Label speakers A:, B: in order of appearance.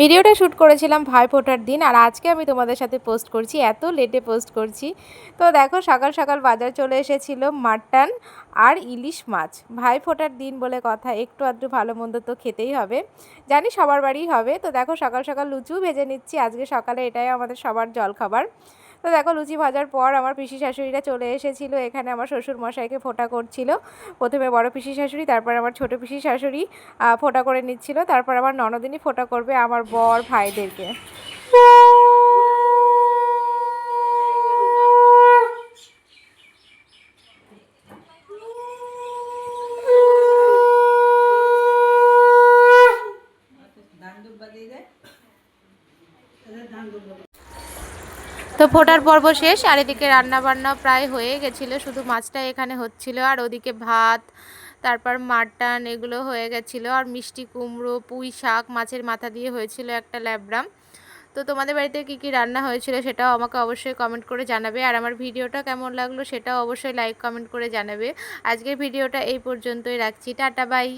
A: ভিডিওটা শ্যুট করেছিলাম ভাইফোঁটার দিন, আর আজকে আমি তোমাদের সাথে পোস্ট করছি, এত লেটে পোস্ট করছি। তো দেখো সকাল সকাল বাজার চলে এসেছিল মাটন আর ইলিশ মাছ। ভাইফোঁটার দিন বলে কথা, একটু আধটু ভালো মন্দ তো খেতেই হবে, জানি সবার বাড়িই হবে। তো দেখো সকাল সকাল লুচিও ভেজে নিচ্ছি, আজকে সকালে এটাই আমাদের সবার জলখাবার। তো দেখো লুচি ভাজার পর আমার পিসি শাশুড়িরা চলে এসেছিল এখানে, আমার শ্বশুর মশাইকে ফোঁটা করছিল। প্রথমে বড় পিসি শাশুড়ি, তারপর আমার ছোট পিসি শাশুড়ি ফোঁটা করে নিচ্ছিল, তারপর আমার ননদিনী ফোঁটা করবে আমার বর ভাইদেরকে। তো ফোটার পর্ব শেষ, আর এদিকে রান্না বান্না প্রায় হয়ে গেছিলো, শুধু মাছটা এখানে হচ্ছিল, আর ওদিকে ভাত, তারপর মাটন এগুলো হয়ে গেছিলো, আর মিষ্টি কুমড়ো, পুঁই শাক, মাছের মাথা দিয়ে হয়েছিল একটা ল্যাবড়া। তো তোমাদের বাড়িতে কী কী রান্না হয়েছিল সেটাও আমাকে অবশ্যই কমেন্ট করে জানাবে, আর আমার ভিডিওটা কেমন লাগলো সেটাও অবশ্যই লাইক কমেন্ট করে জানাবে। আজকের ভিডিওটা এই পর্যন্তই রাখছি, টাটা বাই।